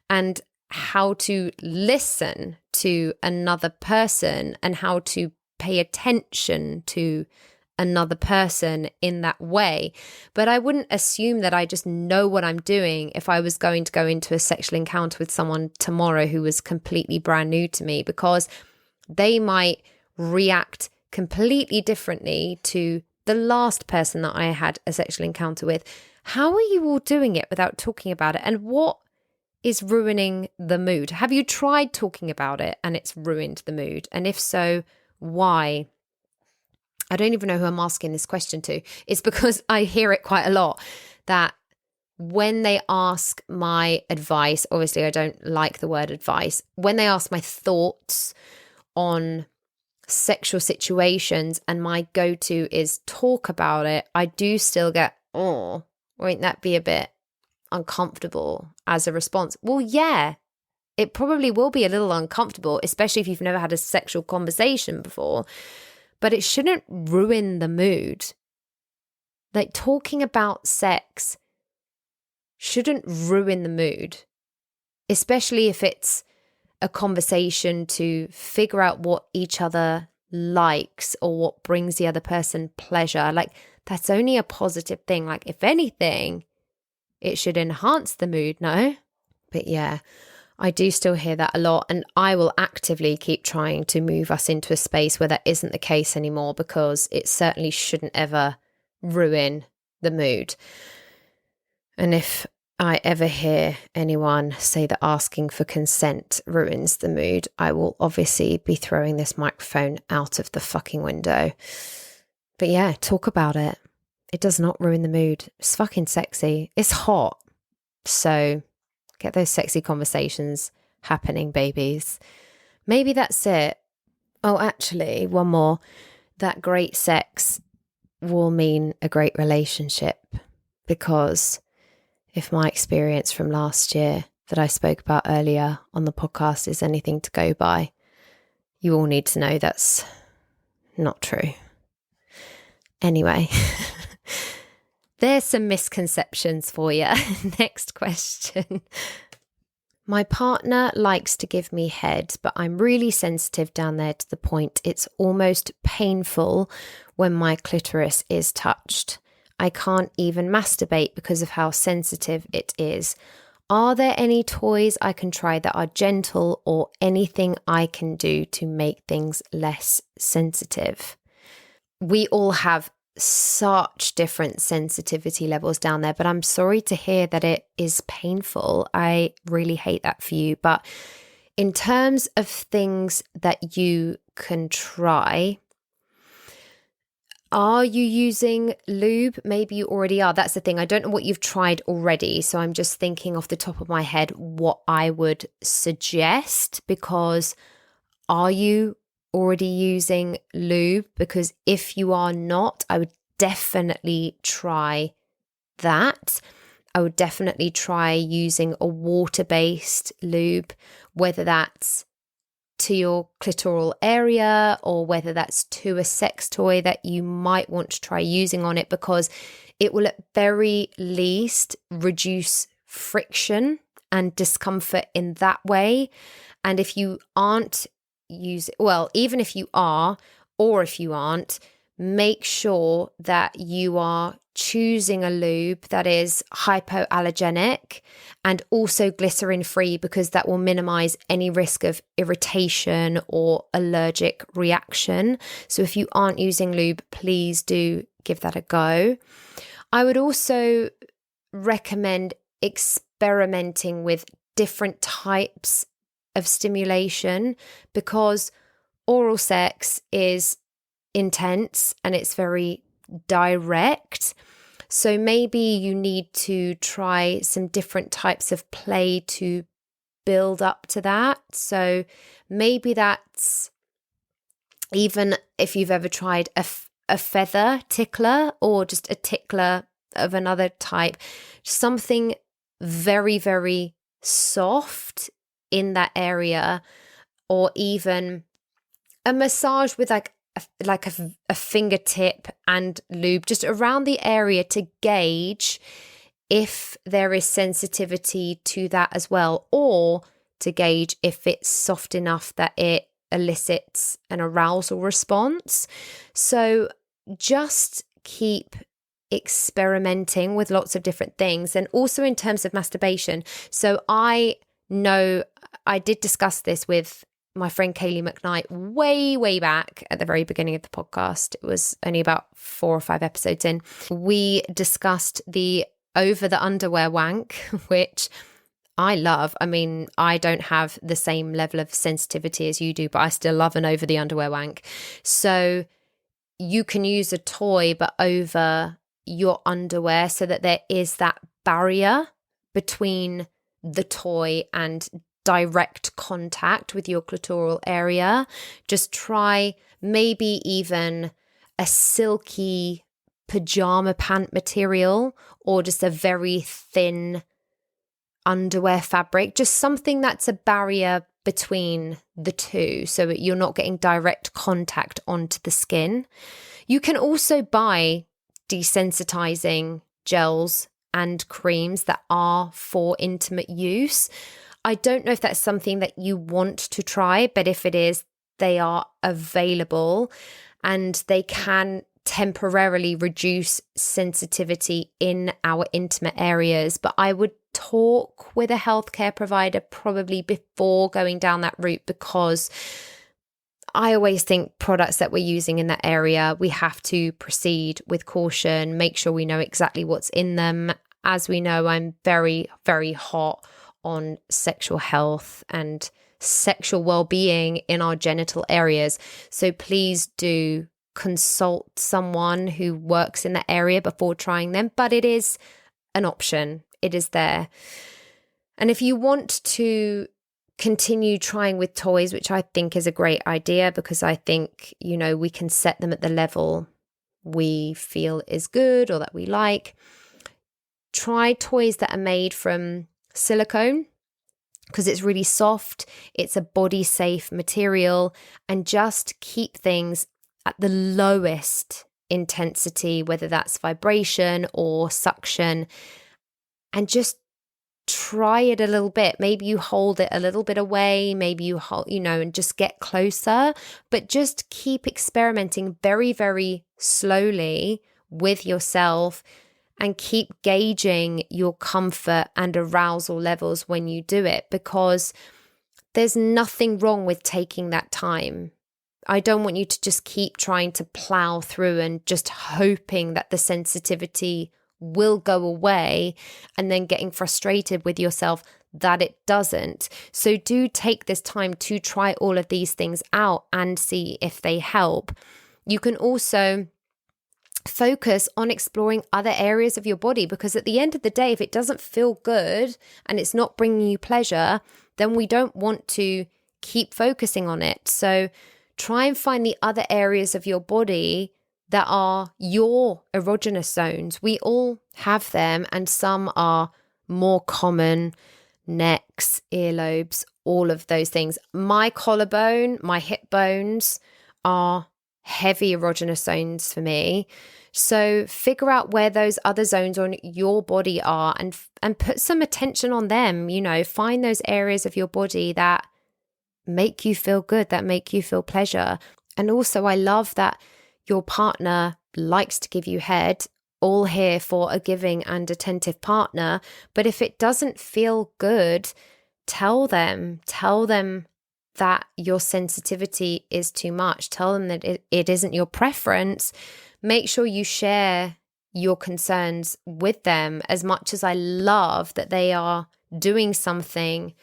and how to listen to another person and how to pay attention to another person in that way. But I wouldn't assume that I just know what I'm doing if I was going to go into a sexual encounter with someone tomorrow who was completely brand new to me, because they might react completely differently to the last person that I had a sexual encounter with. How are you all doing it without talking about it? And what is ruining the mood? Have you tried talking about it and it's ruined the mood? And if so, why? I don't even know who I'm asking this question to. It's because I hear it quite a lot, that when they ask my advice, obviously I don't like the word advice, when they ask my thoughts on sexual situations and my go-to is talk about it, I do still get, oh, won't that be a bit uncomfortable as a response? Well, yeah, it probably will be a little uncomfortable, especially if you've never had a sexual conversation before. But it shouldn't ruin the mood. Like, talking about sex shouldn't ruin the mood, especially if it's a conversation to figure out what each other likes or what brings the other person pleasure. Like, that's only a positive thing. Like, if anything, it should enhance the mood, no? But yeah, I do still hear that a lot, and I will actively keep trying to move us into a space where that isn't the case anymore, because it certainly shouldn't ever ruin the mood. And if I ever hear anyone say that asking for consent ruins the mood, I will obviously be throwing this microphone out of the fucking window. But yeah, talk about it. It does not ruin the mood. It's fucking sexy. It's hot. So get those sexy conversations happening, babies. Maybe that's it. Oh, actually, one more. That great sex will mean a great relationship, because if my experience from last year that I spoke about earlier on the podcast is anything to go by, you all need to know that's not true. Anyway, there's some misconceptions for you. Next question. My partner likes to give me head, but I'm really sensitive down there to the point it's almost painful when my clitoris is touched. I can't even masturbate because of how sensitive it is. Are there any toys I can try that are gentle, or anything I can do to make things less sensitive? We all have such different sensitivity levels down there, but I'm sorry to hear that it is painful. I really hate that for you. But in terms of things that you can try, Are you using lube? Maybe you already are. That's the thing. I don't know what you've tried already. So I'm just thinking off the top of my head what I would suggest, because are you already using lube? Because if you are not, I would definitely try that. I would definitely try using a water-based lube, whether that's to your clitoral area or whether that's to a sex toy that you might want to try using on it, because it will at very least reduce friction and discomfort in that way. And if you aren't using, well, even if you are, or if you aren't, make sure that you are choosing a lube that is hypoallergenic and also glycerin free, because that will minimize any risk of irritation or allergic reaction. So if you aren't using lube, please do give that a go. I would also recommend experimenting with different types of stimulation, because oral sex is intense and it's very direct. So maybe you need to try some different types of play to build up to that. So maybe that's, even if you've ever tried a feather tickler or just a tickler of another type, something very, very soft in that area, or even a massage with like a fingertip and lube just around the area to gauge if there is sensitivity to that as well, or to gauge if it's soft enough that it elicits an arousal response. So just keep experimenting with lots of different things. And also in terms of masturbation, so I know I did discuss this with my friend Kaylee McKnight way back at the very beginning of the podcast. It was only about 4 or 5 episodes in. We discussed the over the underwear wank, which I love. I mean, I don't have the same level of sensitivity as you do, but I still love an over the underwear wank. So you can use a toy, but over your underwear, so that there is that barrier between the toy and direct contact with your clitoral area. Just try maybe even a silky pajama pant material, or just a very thin underwear fabric, just something that's a barrier between the two, so that you're not getting direct contact onto the skin. You can also buy desensitizing gels and creams that are for intimate use. I don't know if that's something that you want to try, but if it is, they are available and they can temporarily reduce sensitivity in our intimate areas. But I would talk with a healthcare provider probably before going down that route, because I always think products that we're using in that area, we have to proceed with caution, make sure we know exactly what's in them. As we know, I'm very, very hot on sexual health and sexual well-being in our genital areas. So please do consult someone who works in that area before trying them, but it is an option. It is there. And if you want to continue trying with toys, which I think is a great idea, because I think, you know, we can set them at the level we feel is good or that we like. Try toys that are made from silicone, because it's really soft, it's a body safe material, and just keep things at the lowest intensity, whether that's vibration or suction, and just try it a little bit. Maybe you hold it a little bit away, maybe you hold, and just get closer, but just keep experimenting very, very slowly with yourself, and keep gauging your comfort and arousal levels when you do it, because there's nothing wrong with taking that time. I don't want you to just keep trying to plow through and just hoping that the sensitivity will go away, and then getting frustrated with yourself that it doesn't. So do take this time to try all of these things out and see if they help. You can also focus on exploring other areas of your body, because at the end of the day, if it doesn't feel good and it's not bringing you pleasure, then we don't want to keep focusing on it. So try and find the other areas of your body that are your erogenous zones. We all have them, and some are more common: necks, earlobes, all of those things. My collarbone, my hip bones are heavy erogenous zones for me. So figure out where those other zones on your body are and put some attention on them. Find those areas of your body that make you feel good, that make you feel pleasure. And also, I love that your partner likes to give you head. All here for a giving and attentive partner. But if it doesn't feel good, tell them that your sensitivity is too much. Tell them that it isn't your preference. Make sure you share your concerns with them. As much as I love that they are doing something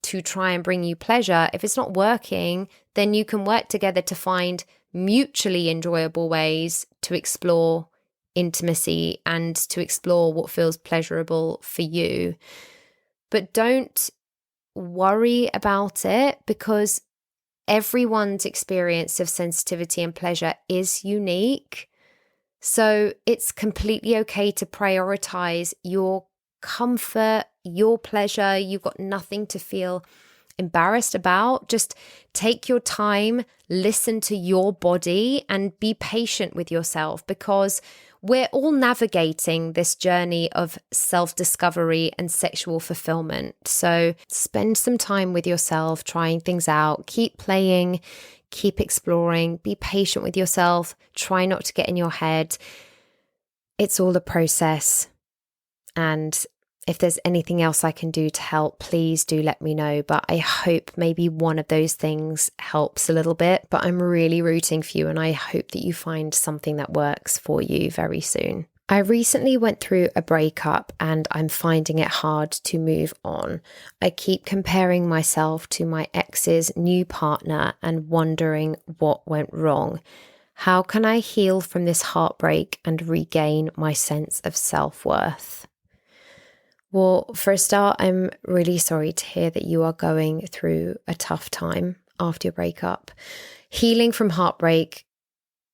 to try and bring you pleasure, if it's not working, then you can work together to find mutually enjoyable ways to explore intimacy and to explore what feels pleasurable for you. But don't worry about it, because everyone's experience of sensitivity and pleasure is unique. So it's completely okay to prioritize your comfort, your pleasure. You've got nothing to feel embarrassed about. Just take your time, listen to your body, and be patient with yourself, because we're all navigating this journey of self-discovery and sexual fulfillment. So spend some time with yourself, trying things out, keep playing, keep exploring, be patient with yourself, try not to get in your head. It's all a process. And if there's anything else I can do to help, please do let me know. But I hope maybe one of those things helps a little bit. But I'm really rooting for you, and I hope that you find something that works for you very soon. I recently went through a breakup and I'm finding it hard to move on. I keep comparing myself to my ex's new partner and wondering what went wrong. How can I heal from this heartbreak and regain my sense of self-worth? Well, for a start, I'm really sorry to hear that you are going through a tough time after your breakup. Healing from heartbreak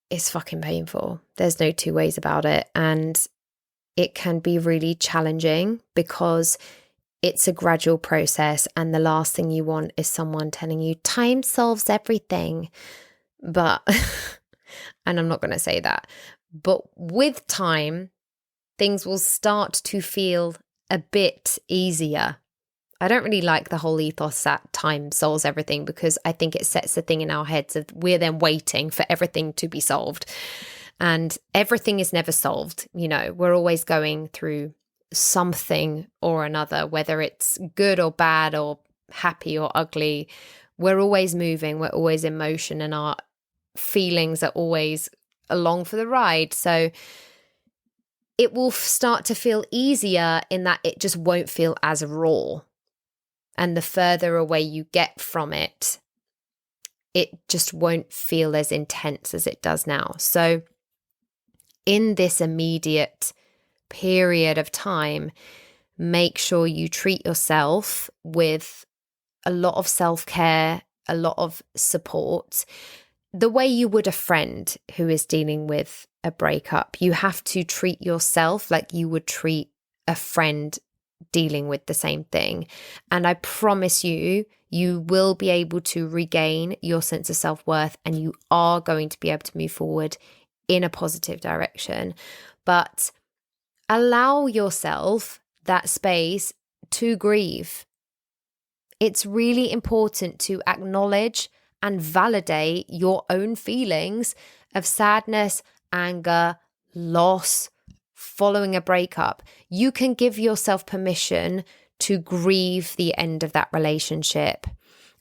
is fucking painful. There's no two ways about it. And it can be really challenging because it's a gradual process. And the last thing you want is someone telling you time solves everything. But, and I'm not going to say that, but with time, things will start to feel a bit easier. I don't really like the whole ethos that time solves everything, because I think it sets the thing in our heads that we're then waiting for everything to be solved. And everything is never solved. We're always going through something or another, whether it's good or bad or happy or ugly. We're always moving. We're always in motion, and our feelings are always along for the ride. So it will start to feel easier in that it just won't feel as raw. And the further away you get from it, it just won't feel as intense as it does now. So in this immediate period of time, make sure you treat yourself with a lot of self-care, a lot of support, the way you would a friend who is dealing with a breakup. You have to treat yourself like you would treat a friend dealing with the same thing. And I promise you, you will be able to regain your sense of self-worth, and you are going to be able to move forward in a positive direction. But allow yourself that space to grieve. It's really important to acknowledge and validate your own feelings of sadness, anger, loss, following a breakup. You can give yourself permission to grieve the end of that relationship.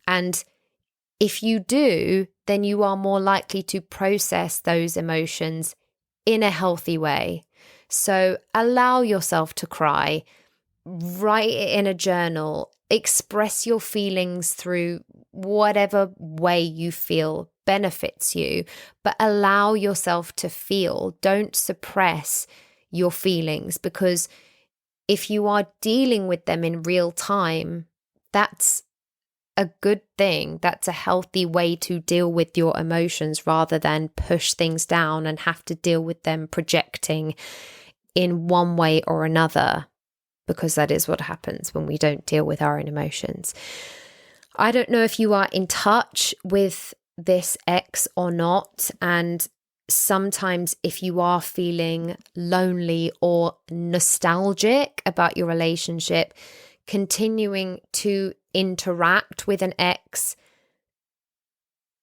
And if you do, then you are more likely to process those emotions in a healthy way. So allow yourself to cry, write it in a journal, express your feelings through whatever way you feel benefits you, but allow yourself to feel. Don't suppress your feelings, because if you are dealing with them in real time, that's a good thing. That's a healthy way to deal with your emotions rather than push things down and have to deal with them projecting in one way or another, because that is what happens when we don't deal with our own emotions. I don't know if you are in touch with this ex or not, and sometimes if you are feeling lonely or nostalgic about your relationship, continuing to interact with an ex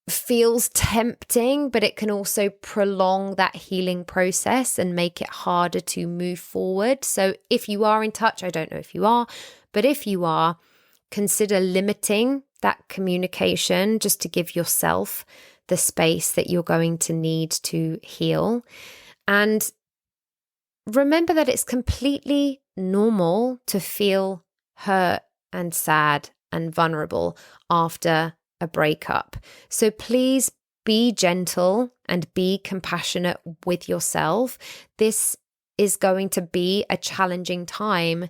feels tempting, but it can also prolong that healing process and make it harder to move forward. So if you are in touch, I don't know if you are, but if you are, consider limiting that communication just to give yourself the space that you're going to need to heal. And remember that it's completely normal to feel hurt and sad and vulnerable after a breakup. So please be gentle and be compassionate with yourself. This is going to be a challenging time.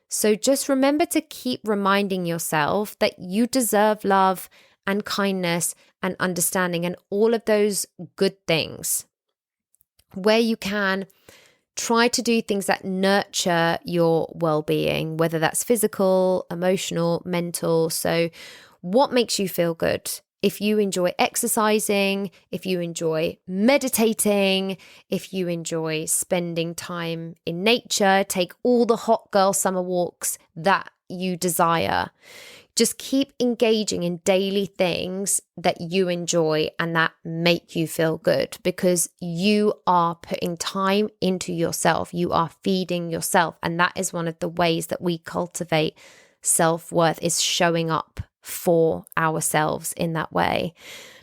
So just remember to keep reminding yourself that you deserve love and kindness and understanding and all of those good things. Where you can, try to do things that nurture your well-being, whether that's physical, emotional, mental. So what makes you feel good? If you enjoy exercising, if you enjoy meditating, if you enjoy spending time in nature, take all the hot girl summer walks that you desire. Just keep engaging in daily things that you enjoy and that make you feel good, because you are putting time into yourself. You are feeding yourself. And that is one of the ways that we cultivate self-worth, is showing up for ourselves in that way.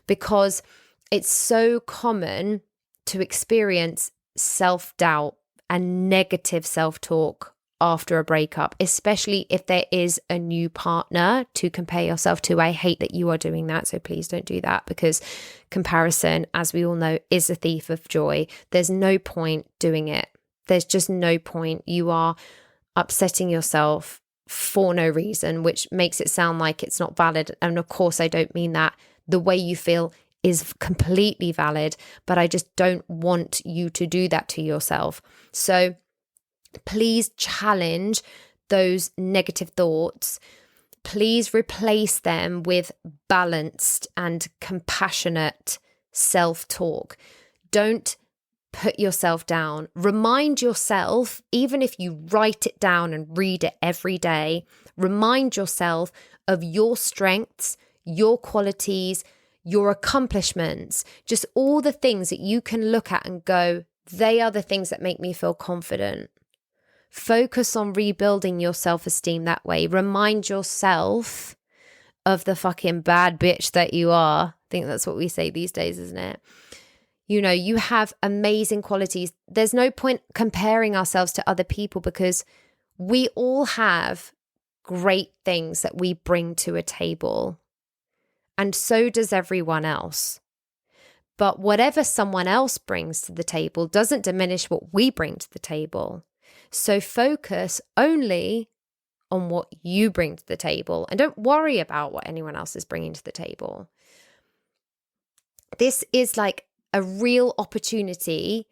Because it's so common to experience self-doubt and negative self-talk after a breakup, especially if there is a new partner to compare yourself to. I hate that you are doing that, so please don't do that, because comparison, as we all know, is a thief of joy. There's no point doing it. There's just no point. You are upsetting yourself for no reason, which makes it sound like it's not valid. And of course, I don't mean that. The way you feel is completely valid, but I just don't want you to do that to yourself. So please challenge those negative thoughts. Please replace them with balanced and compassionate self-talk. Don't put yourself down. Remind yourself, even if you write it down and read it every day, remind yourself of your strengths, your qualities, your accomplishments, just all the things that you can look at and go, they are the things that make me feel confident. Focus on rebuilding your self-esteem that way. Remind yourself of the fucking bad bitch that you are. I think that's what we say these days, isn't it? You know, you have amazing qualities. There's no point comparing ourselves to other people, because we all have great things that we bring to a table. And so does everyone else. But whatever someone else brings to the table doesn't diminish what we bring to the table. So focus only on what you bring to the table and don't worry about what anyone else is bringing to the table. This is like a real opportunity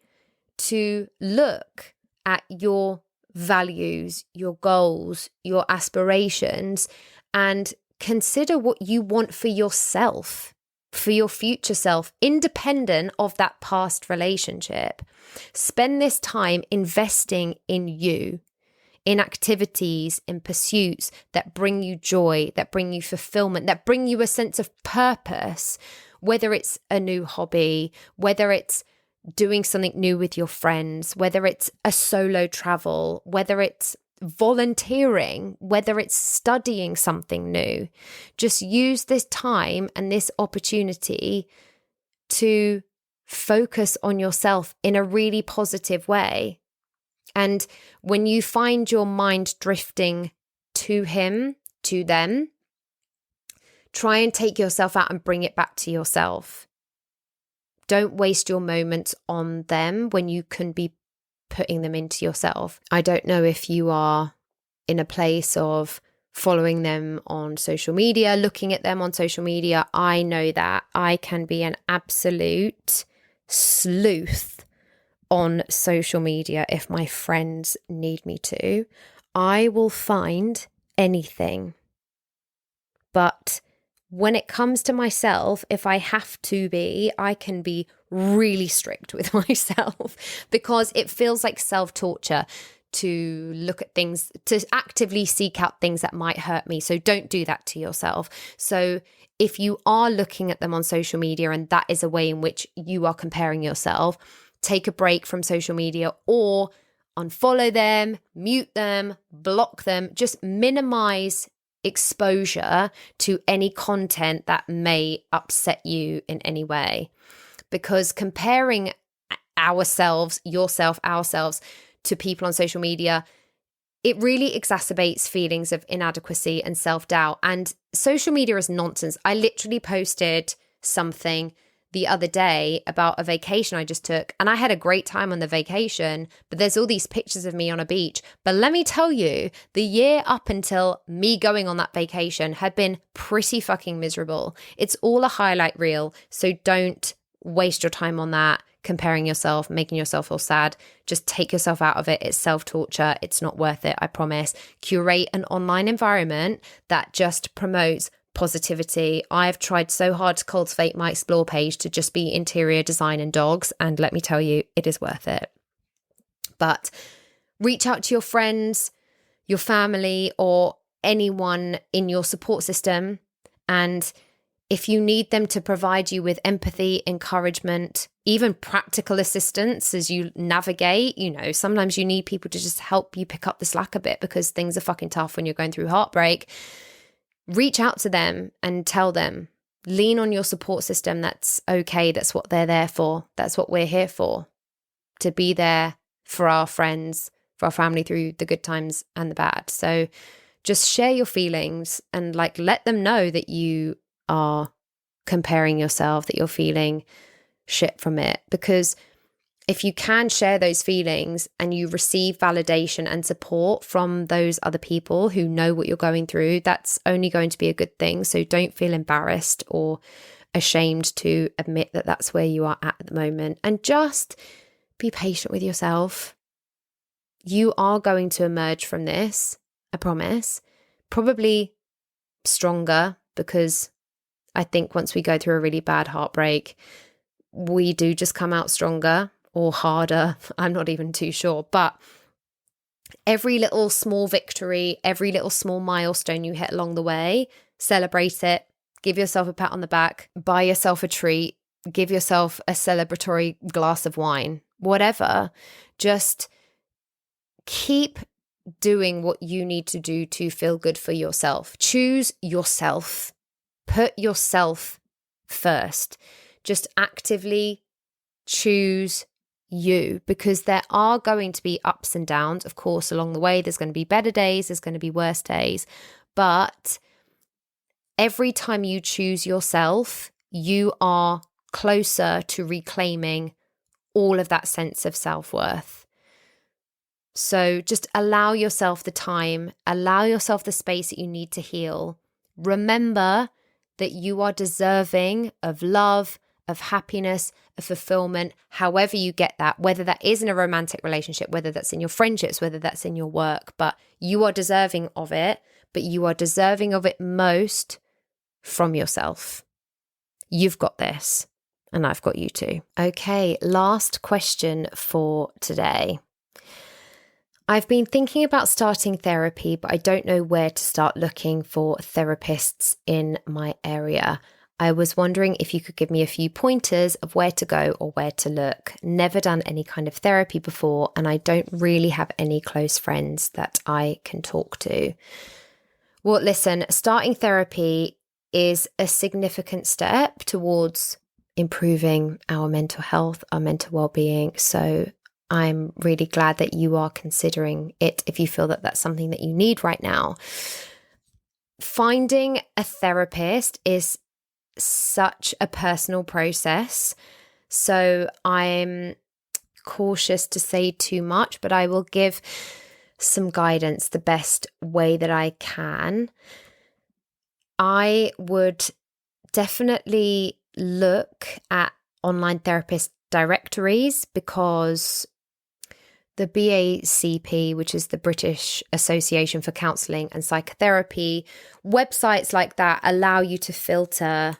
to look at your values, your goals, your aspirations, and consider what you want for yourself, for your future self, independent of that past relationship. Spend this time investing in you, in activities, in pursuits that bring you joy, that bring you fulfillment, that bring you a sense of purpose, whether it's a new hobby, whether it's doing something new with your friends, whether it's a solo travel, whether it's volunteering, whether it's studying something new. Just use this time and this opportunity to focus on yourself in a really positive way. And when you find your mind drifting to him to them, try and take yourself out and bring it back to yourself. Don't waste your moments on them when you can be putting them into yourself. I don't know if you are in a place of following them on social media, looking at them on social media. I know that I can be an absolute sleuth on social media if my friends need me to. I will find anything. But when it comes to myself, if I have to be, I can be really strict with myself because it feels like self-torture to look at things, to actively seek out things that might hurt me. So don't do that to yourself. So if you are looking at them on social media and that is a way in which you are comparing yourself, take a break from social media or unfollow them, mute them, block them, just minimize exposure to any content that may upset you in any way. Because comparing ourselves to people on social media, it really exacerbates feelings of inadequacy and self-doubt. And social media is nonsense. I literally posted something the other day about a vacation I just took, and I had a great time on the vacation, but there's all these pictures of me on a beach. But let me tell you, the year up until me going on that vacation had been pretty fucking miserable. It's all a highlight reel, so don't waste your time on that, comparing yourself, making yourself feel sad. Just take yourself out of it. It's self-torture. It's not worth it, I promise. Curate an online environment that just promotes positivity. I've tried so hard to cultivate my explore page to just be interior design and dogs, and let me tell you, it is worth it. But reach out to your friends, your family, or anyone in your support system, and if you need them to provide you with empathy, encouragement, even practical assistance as you navigate, sometimes you need people to just help you pick up the slack a bit because things are fucking tough when you're going through heartbreak. Reach out to them and tell them, lean on your support system. That's okay. That's what they're there for. That's what we're here for, to be there for our friends, for our family through the good times and the bad. So just share your feelings and let them know that you are comparing yourself, that you're feeling shit from it. Because if you can share those feelings and you receive validation and support from those other people who know what you're going through, that's only going to be a good thing. So don't feel embarrassed or ashamed to admit that that's where you are at the moment. And just be patient with yourself. You are going to emerge from this, I promise. Probably stronger, because I think once we go through a really bad heartbreak, we do just come out stronger. Or harder, I'm not even too sure. But every little small victory, every little small milestone you hit along the way, celebrate it, give yourself a pat on the back, buy yourself a treat, give yourself a celebratory glass of wine, whatever. Just keep doing what you need to do to feel good for yourself. Choose yourself. Put yourself first. Just actively choose you, because there are going to be ups and downs, of course, along the way. There's going to be better days, there's going to be worse days, but every time you choose yourself, you are closer to reclaiming all of that sense of self-worth. So just allow yourself the time, allow yourself the space that you need to heal. Remember that you are deserving of love, of happiness, of fulfillment, however you get that, whether that is in a romantic relationship, whether that's in your friendships, whether that's in your work, but you are deserving of it, but you are deserving of it most from yourself. You've got this, and I've got you too. Okay, last question for today. I've been thinking about starting therapy, but I don't know where to start looking for therapists in my area. I was wondering if you could give me a few pointers of where to go or where to look. Never done any kind of therapy before, and I don't really have any close friends that I can talk to. Well, listen, starting therapy is a significant step towards improving our mental health, our mental well-being. So I'm really glad that you are considering it if you feel that that's something that you need right now. finding a therapist is such a personal process. So I'm cautious to say too much, but I will give some guidance the best way that I can. I would definitely look at online therapist directories, because the BACP, which is the British Association for Counselling and Psychotherapy, websites like that allow you to filter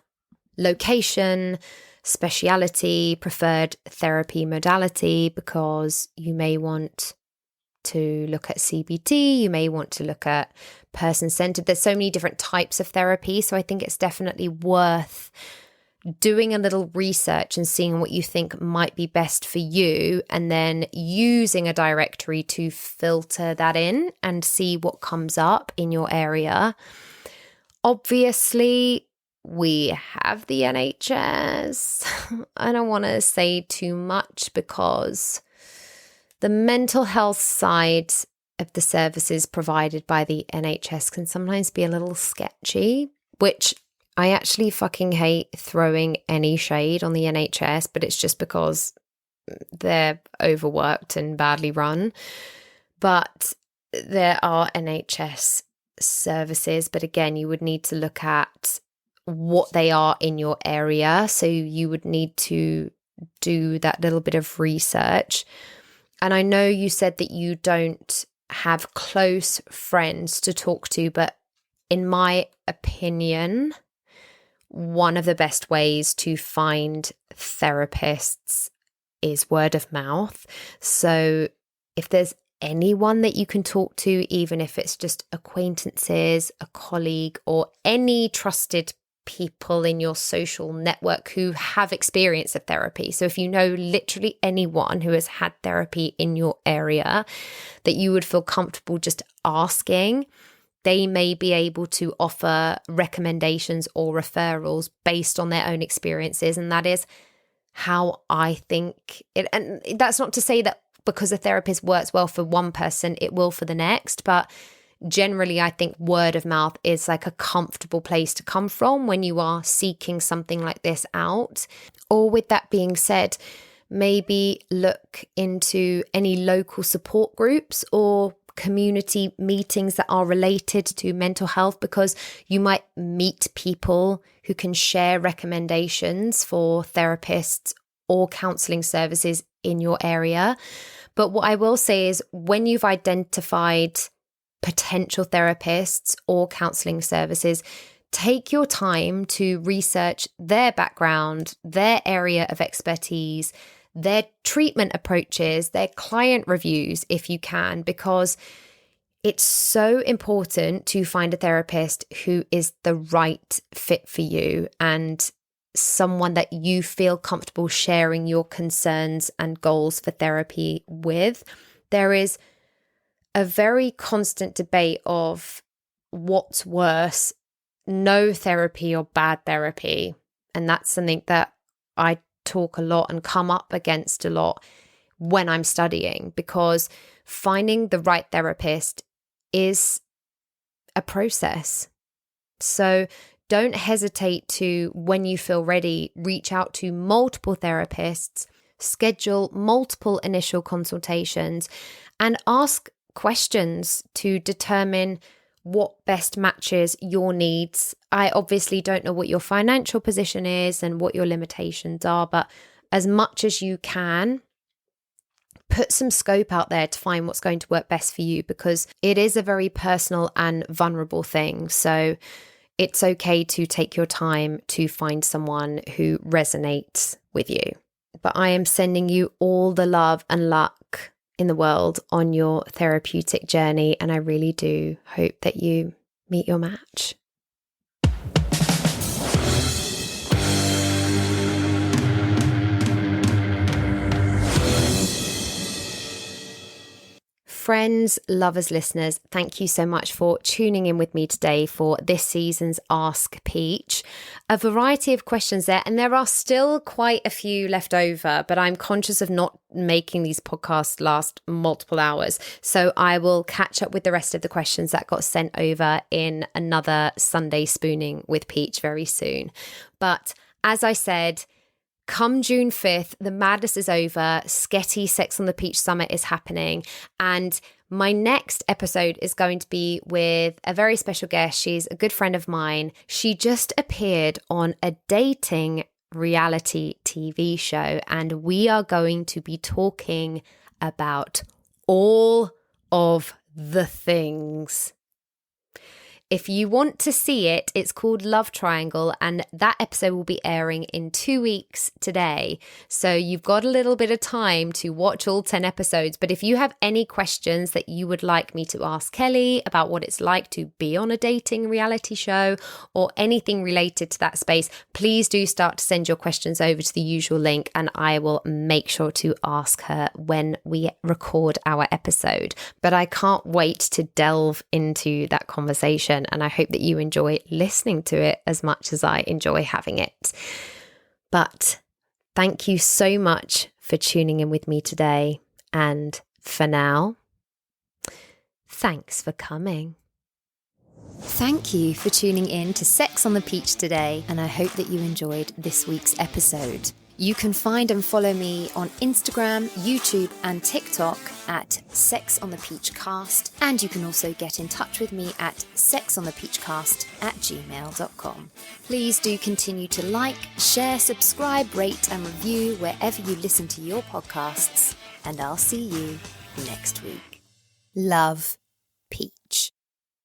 location, speciality, preferred therapy modality, because you may want to look at CBT, you may want to look at person-centered. There's so many different types of therapy. So I think it's definitely worth doing a little research and seeing what you think might be best for you, and then using a directory to filter that in and see what comes up in your area. Obviously, we have the NHS. I don't want to say too much, because the mental health side of the services provided by the NHS can sometimes be a little sketchy, which I actually fucking hate throwing any shade on the NHS, but it's just because they're overworked and badly run. But there are NHS services, but again, you would need to look at what they are in your area. So you would need to do that little bit of research. And I know you said that you don't have close friends to talk to, but in my opinion, one of the best ways to find therapists is word of mouth. So if there's anyone that you can talk to, even if it's just acquaintances, a colleague, or any trusted people in your social network who have experience of therapy. So if you know literally anyone who has had therapy in your area that you would feel comfortable just asking, they may be able to offer recommendations or referrals based on their own experiences. And that is how I think it. And that's not to say that because a therapist works well for one person, it will for the next. But generally, I think word of mouth is like a comfortable place to come from when you are seeking something like this out. Or with that being said, maybe look into any local support groups or community meetings that are related to mental health, because you might meet people who can share recommendations for therapists or counselling services in your area. But what I will say is, when you've identified potential therapists or counselling services, take your time to research their background, their area of expertise, their treatment approaches, their client reviews, if you can, because it's so important to find a therapist who is the right fit for you and someone that you feel comfortable sharing your concerns and goals for therapy with. There is a very constant debate of what's worse, no therapy or bad therapy. And that's something that I talk a lot and come up against a lot when I'm studying, because finding the right therapist is a process. So don't hesitate to, when you feel ready, reach out to multiple therapists, schedule multiple initial consultations, and ask questions to determine what best matches your needs. I obviously don't know what your financial position is and what your limitations are, but as much as you can, put some scope out there to find what's going to work best for you, because it is a very personal and vulnerable thing. So it's okay to take your time to find someone who resonates with you. But I am sending you all the love and luck in the world on your therapeutic journey, and I really do hope that you meet your match. Friends, lovers, listeners, thank you so much for tuning in with me today for this season's Ask Peach. A variety of questions there, and there are still quite a few left over, but I'm conscious of not making these podcasts last multiple hours. So I will catch up with the rest of the questions that got sent over in another Sunday Spooning with Peach very soon. But as I said, come June 5th, the madness is over. Sketty Sex on the Peach Summer is happening. And my next episode is going to be with a very special guest. She's a good friend of mine. She just appeared on a dating reality TV show, and we are going to be talking about all of the things. If you want to see it, it's called Love Triangle, and that episode will be airing in 2 weeks today. So you've got a little bit of time to watch all 10 episodes. But if you have any questions that you would like me to ask Kelly about what it's like to be on a dating reality show or anything related to that space, please do start to send your questions over to the usual link, and I will make sure to ask her when we record our episode. But I can't wait to delve into that conversation, and I hope that you enjoy listening to it as much as I enjoy having it. But thank you so much for tuning in with me today. And for now, thanks for coming.
Thank you for tuning in to Sex on the Peach today, and I hope that you enjoyed this week's episode. You can find and follow me on Instagram, YouTube and TikTok at Sex on the Peach Cast, and you can also get in touch with me at sexonthepeachcast@gmail.com. Please do continue to like, share, subscribe, rate and review wherever you listen to your podcasts, and I'll see you next week. Love, Peach.